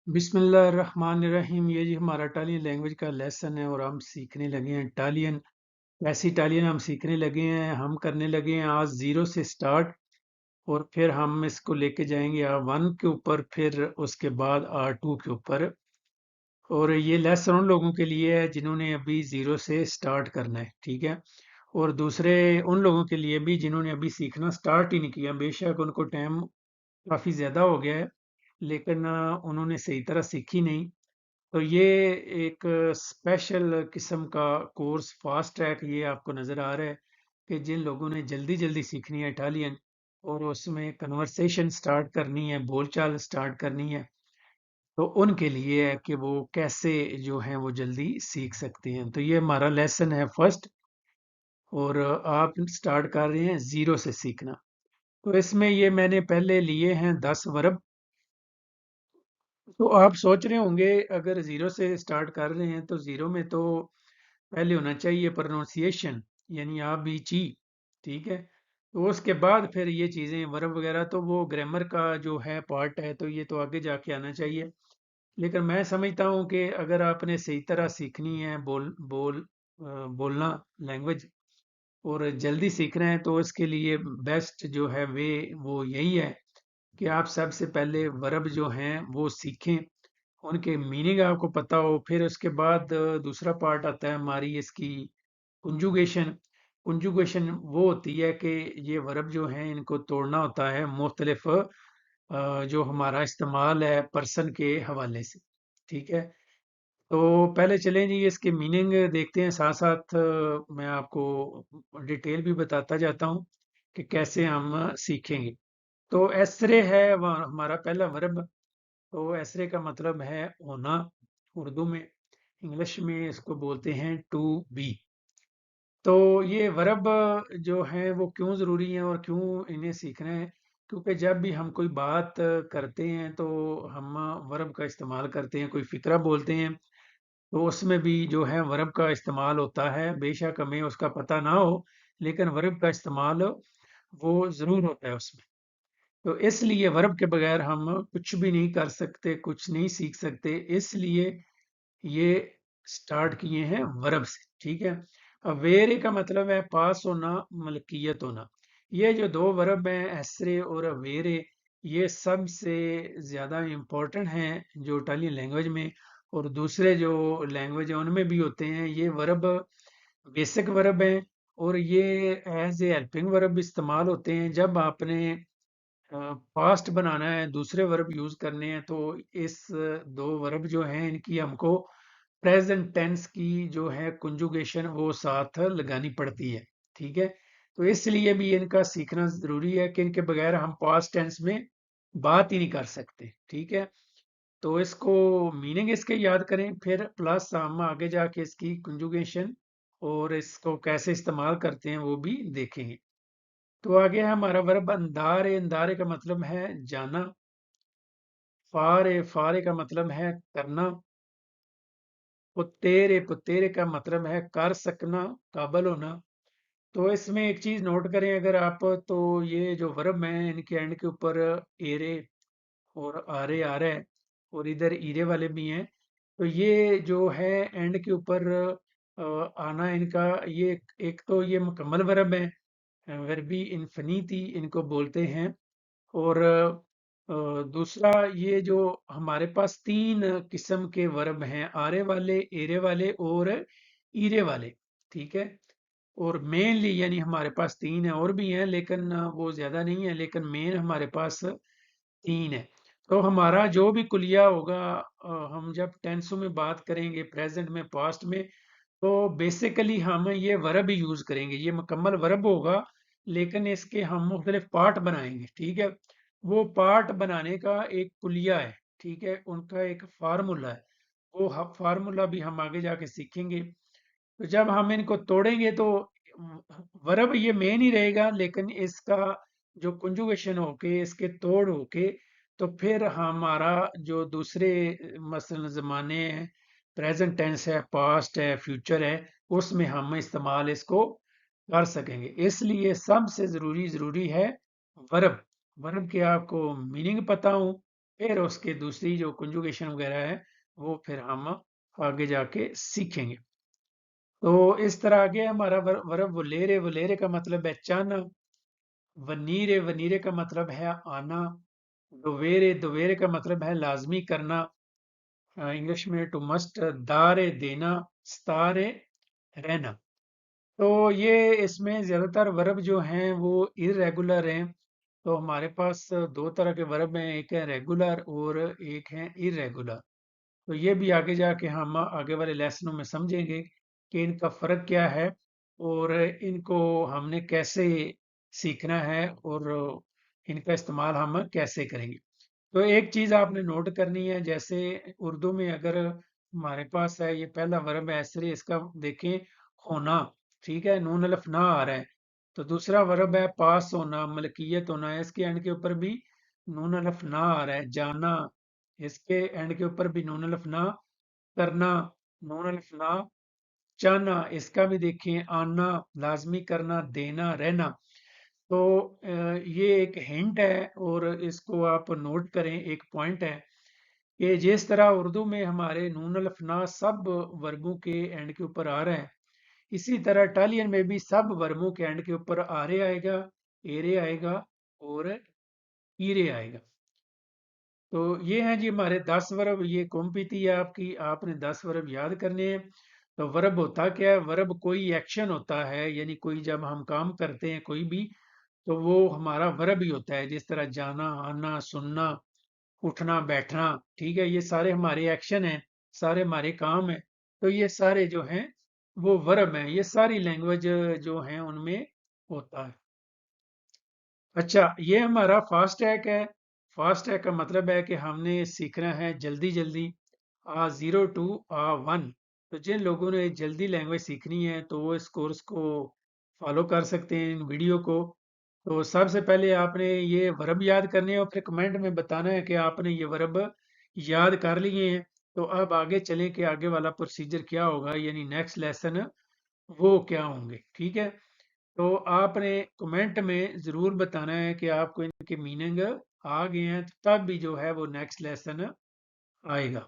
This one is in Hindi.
बिस्मिल्लाहिर्रहमानिर्रहीम। ये जी हमारा इटालियन लैंग्वेज का लेसन है और हम सीखने लगे हैं इटालियन। ऐसी इटालियन हम सीखने लगे हैं, हम करने लगे हैं आज ज़ीरो से स्टार्ट। और फिर हम इसको लेके जाएंगे R1 के ऊपर, फिर उसके बाद R2 के ऊपर। और ये लेसन उन लोगों के लिए है जिन्होंने अभी ज़ीरो से स्टार्ट करना है, ठीक है। और दूसरे उन लोगों के लिए भी जिन्होंने अभी सीखना स्टार्ट ही नहीं किया, बेशक उनको टाइम काफ़ी ज़्यादा हो गया है, लेकिन उन्होंने सही तरह सीखी नहीं। तो ये एक स्पेशल किस्म का कोर्स फास्ट ट्रैक ये आपको नज़र आ रहा है कि जिन लोगों ने जल्दी जल्दी सीखनी है इटालियन और उसमें कन्वर्सेशन स्टार्ट करनी है, बोलचाल स्टार्ट करनी है, तो उनके लिए है कि वो कैसे जो है वो जल्दी सीख सकते हैं। तो ये हमारा लेसन है फर्स्ट। और आप स्टार्ट कर रहे हैं ज़ीरो से सीखना। तो इसमें ये मैंने पहले लिए हैं 10 वर्ब। तो आप सोच रहे होंगे अगर ज़ीरो से स्टार्ट कर रहे हैं तो ज़ीरो में तो पहले होना चाहिए प्रोनाउंसिएशन, यानी आ बी ची, ठीक है। तो उसके बाद फिर ये चीज़ें वर्ब वगैरह तो वो ग्रामर का जो है पार्ट है, तो ये तो आगे जाके आना चाहिए। लेकिन मैं समझता हूँ कि अगर आपने सही तरह सीखनी है बोलना लैंग्वेज और जल्दी सीखना है, तो इसके लिए बेस्ट जो है वे वो यही है कि आप सबसे पहले वर्ब जो हैं वो सीखें, उनके मीनिंग आपको पता हो। फिर उसके बाद दूसरा पार्ट आता है हमारी इसकी कंजुगेशन। कंजुगेशन वो होती है कि ये वर्ब जो हैं इनको तोड़ना होता है मुख्तलिफ जो हमारा इस्तेमाल है पर्सन के हवाले से, ठीक है। तो पहले चलें जी इसके मीनिंग देखते हैं, साथ साथ मैं आपको डिटेल भी बताता जाता हूँ कि कैसे हम सीखेंगे। तो एसरे है वह हमारा पहला वर्ब। तो एसरे का मतलब है होना, उर्दू में। इंग्लिश में इसको बोलते हैं टू बी। तो ये वर्ब जो हैं वो क्यों ज़रूरी हैं और क्यों इन्हें सीखना है, क्योंकि जब भी हम कोई बात करते हैं तो हम वर्ब का इस्तेमाल करते हैं। कोई फ़िक्रा बोलते हैं तो उसमें भी जो है वर्ब का इस्तेमाल होता है, बेशक हमें उसका पता ना हो, लेकिन वर्ब का इस्तेमाल वो ज़रूर होता है उसमें। तो इसलिए वर्ब के बगैर हम कुछ भी नहीं कर सकते, कुछ नहीं सीख सकते, इसलिए ये स्टार्ट किए हैं वर्ब से, ठीक है। अब वेरे का मतलब है पास होना, मलकियत होना। ये जो दो वर्ब हैं एसरे और वेरे, ये सबसे ज़्यादा इम्पोर्टेंट हैं जो इटालियन लैंग्वेज में और दूसरे जो लैंग्वेज है उनमें भी होते हैं। ये वर्ब बेसिक वर्ब हैं और ये एज ए हेल्पिंग वर्ब इस्तेमाल होते हैं जब आपने पास्ट बनाना है, दूसरे वर्ब यूज करने हैं, तो इस दो वर्ब जो हैं इनकी हमको प्रेजेंट टेंस की जो है कंजुगेशन वो साथ लगानी पड़ती है, ठीक है। तो इसलिए भी इनका सीखना जरूरी है कि इनके बगैर हम पास्ट टेंस में बात ही नहीं कर सकते, ठीक है। तो इसको मीनिंग इसके याद करें, फिर प्लस हम आगे जाके इसकी कंजुगेशन और इसको कैसे इस्तेमाल करते हैं वो भी देखेंगे। तो आगे है हमारा वर्ब अंदारे। अंदारे का मतलब है जाना। फारे, फारे का मतलब है करना। पुत्तेरे, पुत्तेरे का मतलब है कर सकना, काबल होना। तो इसमें एक चीज नोट करें अगर आप, तो ये जो वर्ब हैं इनके एंड के ऊपर एरे और आरे आ रहा है और इधर ईरे वाले भी हैं। तो ये जो है एंड के ऊपर आना इनका, ये एक तो ये मुकम्मल वर्ब है, वर्बी इन्फिनिटी इनको बोलते हैं। और दूसरा ये जो हमारे पास तीन किस्म के वर्ब हैं, आरे वाले, एरे वाले और ईरे वाले, ठीक है। और मेनली यानी हमारे पास तीन है, और भी हैं लेकिन वो ज्यादा नहीं है, लेकिन मेन हमारे पास तीन है। तो हमारा जो भी कुलिया होगा, हम जब टेंसों में बात करेंगे, प्रेजेंट में, पास्ट में, तो बेसिकली हम ये वर्ब ही यूज करेंगे। ये मुकम्मल वर्ब होगा लेकिन इसके हम मुख्तलिफ पार्ट बनाएंगे, ठीक है। वो पार्ट बनाने का एक कुलिया है, ठीक है, उनका एक फार्मूला है। वो फार्मूला भी हम आगे जाके सीखेंगे। तो जब हम इनको तोड़ेंगे तो वर्ब ये मेन ही रहेगा, लेकिन इसका जो कंजुगेशन होके, इसके तोड़ होके, तो फिर हमारा जो दूसरे मसलन ज़माने हैं, प्रेजेंट टेंस है, पास्ट है, फ्यूचर है, उसमें हम इस्तेमाल इसको कर सकेंगे। इसलिए सबसे ज़रूरी है वर्ब। वर्ब के आपको मीनिंग पता हो, फिर उसके दूसरी जो कंजुगेशन वगैरह है वो फिर हम आगे जाके सीखेंगे। तो इस तरह आगे हमारा वर्ब वलेरे, वलेरे का मतलब है चाहना। वनीरे, वनीरे का मतलब है आना। दोवेरे, दोवेरे का मतलब है लाजमी करना, इंग्लिश में टू मस्ट। दारे देना, स्तारे रहना। तो ये इसमें ज़्यादातर वर्ब जो हैं वो इरेगुलर हैं। तो हमारे पास दो तरह के वर्ब हैं, एक है रेगुलर और एक है इरेगुलर। तो ये भी आगे जाके हम आगे वाले लेसनों में समझेंगे कि इनका फ़र्क क्या है और इनको हमने कैसे सीखना है और इनका इस्तेमाल हम कैसे करेंगे। तो एक चीज़ आपने नोट करनी है, जैसे उर्दू में अगर हमारे पास है ये पहला वर्ब है ऐसे, इसका देखें होना, ठीक है, नून अलिफ ना आ रहा है। तो दूसरा वर्ब है पास होना, मलकियत होना है, इसके एंड के ऊपर भी नून अलिफ ना आ रहा है। जाना, इसके एंड के ऊपर भी नून अलिफ ना। करना, नून अलिफ ना। चाहना, इसका भी देखें आना, लाजमी करना, देना, रहना। तो ये एक हिंट है और इसको आप नोट करें, एक पॉइंट है कि जिस तरह उर्दू में हमारे नून अलिफ ना सब वर्बों के एंड के ऊपर आ रहा है, इसी तरह इटालियन में भी सब वर्बों के एंड के ऊपर आरे आएगा, एरे आएगा और ईरे आएगा। तो ये हैं जी हमारे 10 वर्ब। ये कॉम्पिटी है आपकी, आपने 10 वर्ब याद करने हैं। तो वर्ब होता क्या है? वर्ब कोई एक्शन होता है, यानी कोई जब हम काम करते हैं कोई भी, तो वो हमारा वर्ब ही होता है। जिस तरह जाना, आना, सुनना, उठना, बैठना, ठीक है, ये सारे हमारे एक्शन हैं, सारे हमारे काम हैं। तो ये सारे जो हैं वो वर्ब हैं, ये सारी लैंग्वेज जो हैं उनमें होता है। अच्छा, ये हमारा फास्ट टैग है। फास्ट टैग का मतलब है कि हमने सीखना है जल्दी जल्दी, A0 to A1। तो जिन लोगों ने जल्दी लैंग्वेज सीखनी है तो वो इस कोर्स को फॉलो कर सकते हैं, इन वीडियो को। तो सबसे पहले आपने ये वर्ब याद करने हैं और फिर कमेंट में बताना है कि आपने ये वर्ब याद कर लिए हैं। तो अब आगे चलें कि आगे वाला प्रोसीजर क्या होगा, यानी नेक्स्ट लेसन वो क्या होंगे, ठीक है। तो आपने कमेंट में ज़रूर बताना है कि आपको इनके मीनिंग आ गए हैं, तब भी जो है वो नेक्स्ट लेसन आएगा।